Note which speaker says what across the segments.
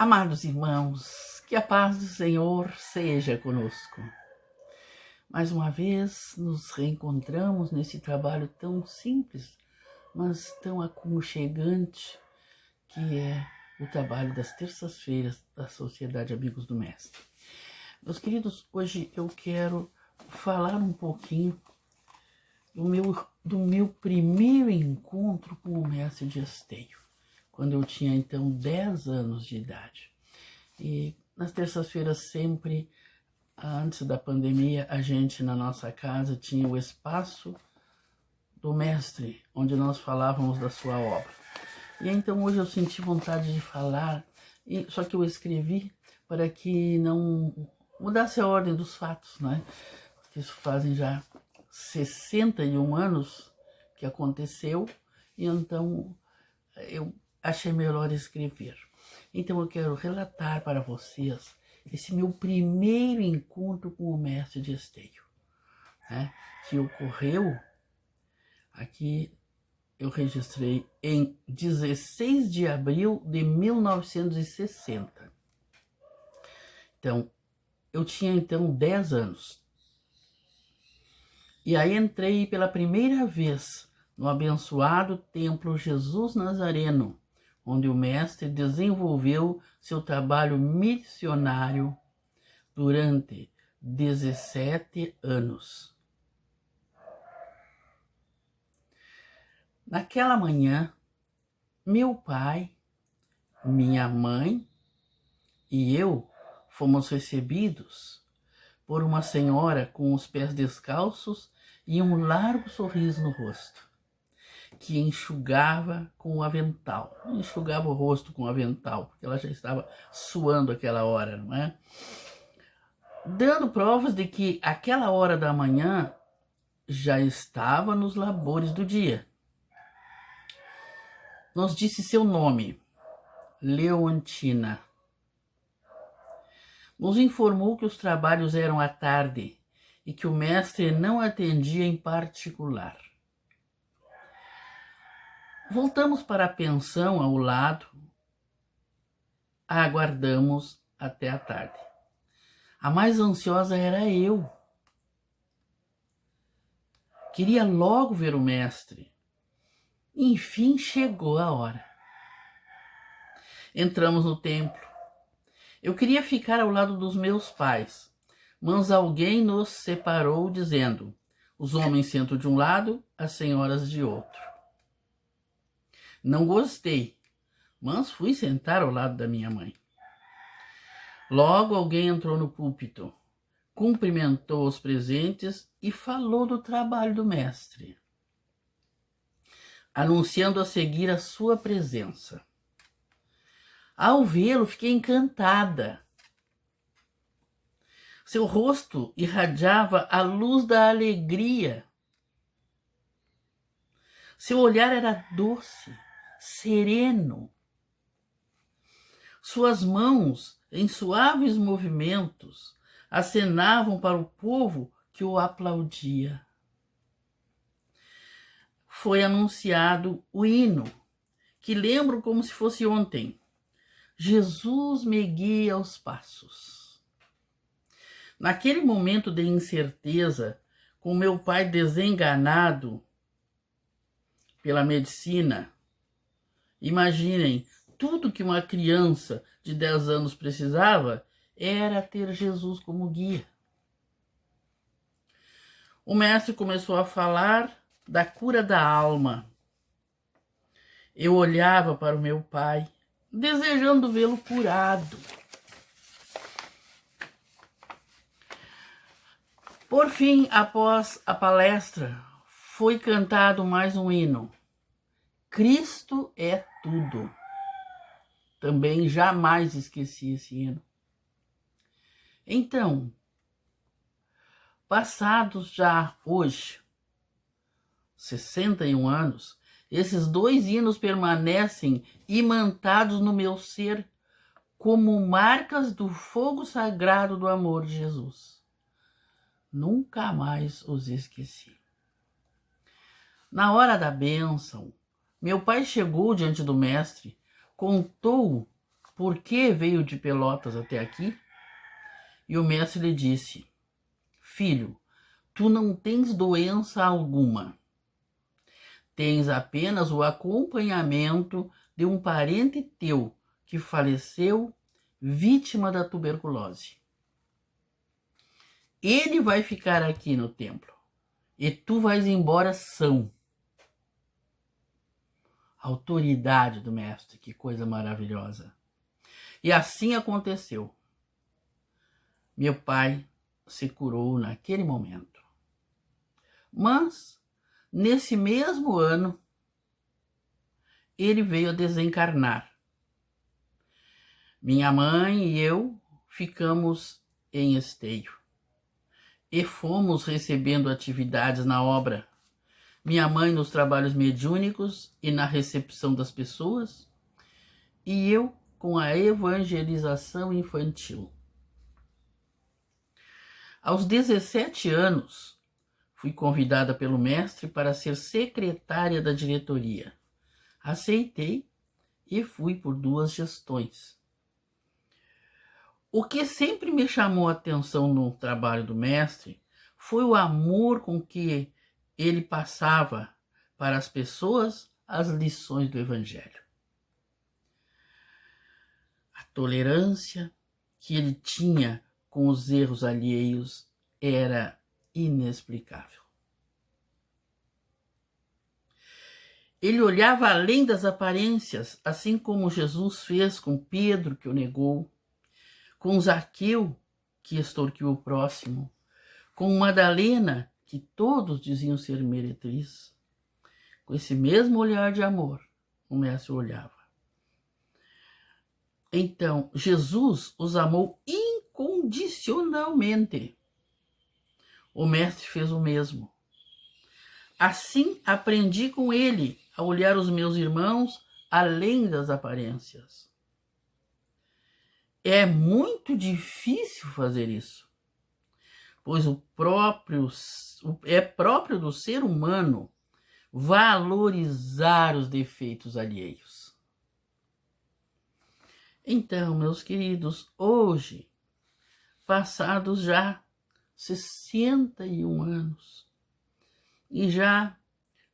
Speaker 1: Amados irmãos, que a paz do Senhor seja conosco. Mais uma vez nos reencontramos nesse trabalho tão simples, mas tão aconchegante, que é o trabalho das terças-feiras da Sociedade Amigos do Mestre. Meus queridos, hoje eu quero falar um pouquinho do meu primeiro encontro com o Mestre de Esteio, quando eu tinha então 10 anos de idade. E nas terças-feiras sempre, antes da pandemia, a gente na nossa casa tinha o espaço do Mestre, onde nós falávamos da sua obra. E então hoje eu senti vontade de falar, só que eu escrevi para que não mudasse a ordem dos fatos, né? Porque isso fazem já 61 anos que aconteceu, e então eu achei melhor escrever. Então eu quero relatar para vocês esse meu primeiro encontro com o Mestre de Esteio, né? Que ocorreu aqui, eu registrei em 16 de abril de 1960. Então, eu tinha então 10 anos. E aí entrei pela primeira vez no abençoado Templo Jesus Nazareno, onde o Mestre desenvolveu seu trabalho missionário durante 17 anos. Naquela manhã, meu pai, minha mãe e eu fomos recebidos por uma senhora com os pés descalços e um largo sorriso no rosto, que enxugava com o avental. Enxugava o rosto com o avental, porque ela já estava suando aquela hora, não é? Dando provas de que aquela hora da manhã já estava nos labores do dia. Nos disse seu nome, Leontina. Nos informou que os trabalhos eram à tarde e que o mestre não atendia em particular. Voltamos para a pensão ao lado, aguardamos até a tarde. A mais ansiosa era eu. Queria logo ver o mestre. Enfim chegou a hora. Entramos no templo. Eu queria ficar ao lado dos meus pais, mas alguém nos separou dizendo: os homens sentam de um lado, as senhoras de outro. Não gostei, mas fui sentar ao lado da minha mãe. Logo alguém entrou no púlpito, cumprimentou os presentes e falou do trabalho do mestre, anunciando a seguir a sua presença. Ao vê-lo, fiquei encantada. Seu rosto irradiava a luz da alegria. Seu olhar era doce, sereno. Suas mãos, em suaves movimentos, acenavam para o povo que o aplaudia. Foi anunciado o hino, que lembro como se fosse ontem. Jesus me guia aos passos. Naquele momento de incerteza, com meu pai desenganado pela medicina, imaginem, tudo que uma criança de 10 anos precisava era ter Jesus como guia. O mestre começou a falar da cura da alma. Eu olhava para o meu pai, desejando vê-lo curado. Por fim, após a palestra, foi cantado mais um hino. Cristo é tudo. Também jamais esqueci esse hino. Então, passados já hoje 61 anos, esses dois hinos permanecem imantados no meu ser como marcas do fogo sagrado do amor de Jesus. Nunca mais os esqueci. Na hora da bênção, meu pai chegou diante do mestre, contou por que veio de Pelotas até aqui? E o mestre lhe disse: filho, tu não tens doença alguma. Tens apenas o acompanhamento de um parente teu que faleceu vítima da tuberculose. Ele vai ficar aqui no templo e tu vais embora são. Autoridade do mestre, que coisa maravilhosa. E assim aconteceu. Meu pai se curou naquele momento. Mas, nesse mesmo ano, ele veio a desencarnar. Minha mãe e eu ficamos em Esteio e fomos recebendo atividades na obra. Minha mãe nos trabalhos mediúnicos e na recepção das pessoas, e eu com a evangelização infantil. Aos 17 anos, fui convidada pelo mestre para ser secretária da diretoria. Aceitei e fui por 2 gestões. O que sempre me chamou a atenção no trabalho do mestre foi o amor com que ele passava para as pessoas as lições do Evangelho. A tolerância que ele tinha com os erros alheios era inexplicável. Ele olhava além das aparências, assim como Jesus fez com Pedro, que o negou, com Zaqueu, que extorquiu o próximo, com Madalena, que todos diziam ser meretriz. Com esse mesmo olhar de amor, o mestre olhava. Então, Jesus os amou incondicionalmente. O mestre fez o mesmo. Assim, aprendi com ele a olhar os meus irmãos além das aparências. É muito difícil fazer isso, pois é próprio do ser humano valorizar os defeitos alheios. Então, meus queridos, hoje, passados já 61 anos, e já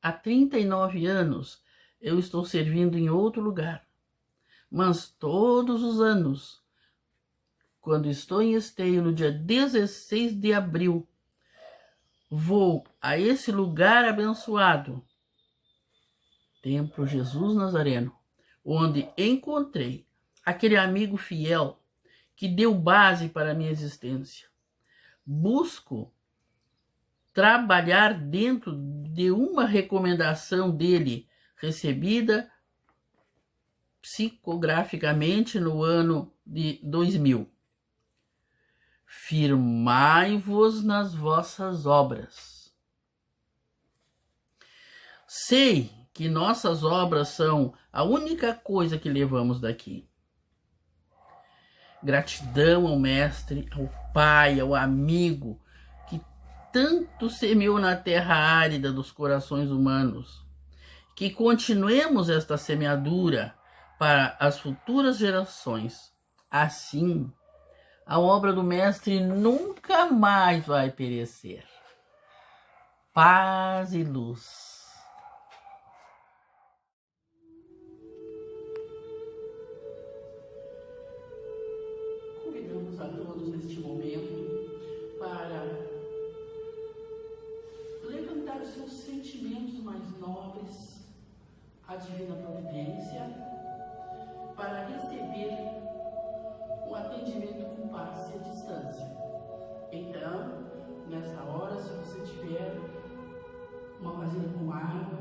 Speaker 1: há 39 anos eu estou servindo em outro lugar, mas todos os anos, quando estou em Esteio, no dia 16 de abril, vou a esse lugar abençoado, Templo Jesus Nazareno, onde encontrei aquele amigo fiel que deu base para a minha existência. Busco trabalhar dentro de uma recomendação dele, recebida psicograficamente no ano de 2000. Firmai-vos nas vossas obras. Sei que nossas obras são a única coisa que levamos daqui. Gratidão ao mestre, ao pai, ao amigo, que tanto semeou na terra árida dos corações humanos. Que continuemos esta semeadura para as futuras gerações. Assim, a obra do mestre nunca mais vai perecer. Paz e luz. Convidamos a todos neste momento para levantar os seus sentimentos mais nobres à Divina Providência, para receber um atendimento com passe à distância. Então, nessa hora, se você tiver uma vasilha com água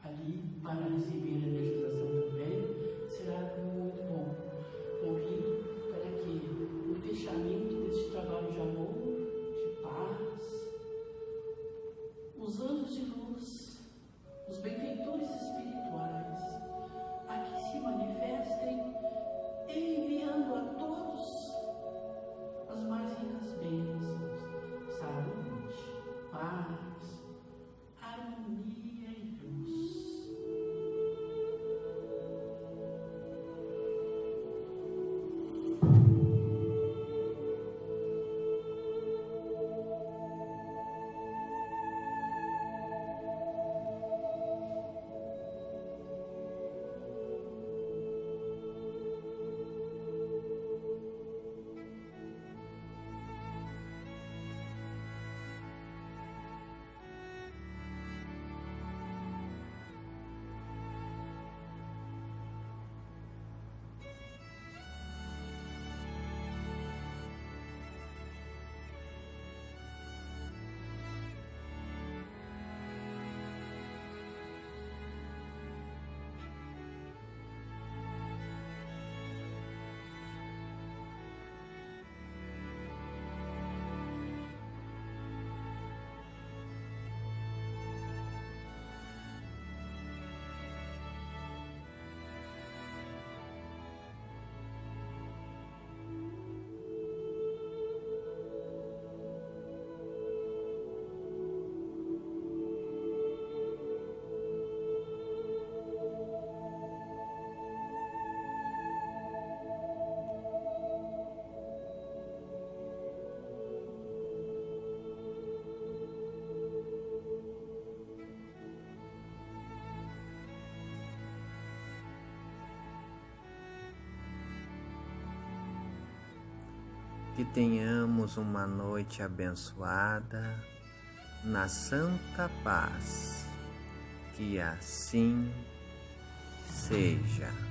Speaker 1: ali para receber a energização também, será muito bom. Convido para que no fechamento deste trabalho de amor, de paz, os anjos de luz, os benfeitores espirituais, aqui se manifestem, enviando a todos as mais ricas bênçãos, saúde, paz, harmonia e luz.
Speaker 2: que tenhamos uma noite abençoada na santa paz. Que assim seja.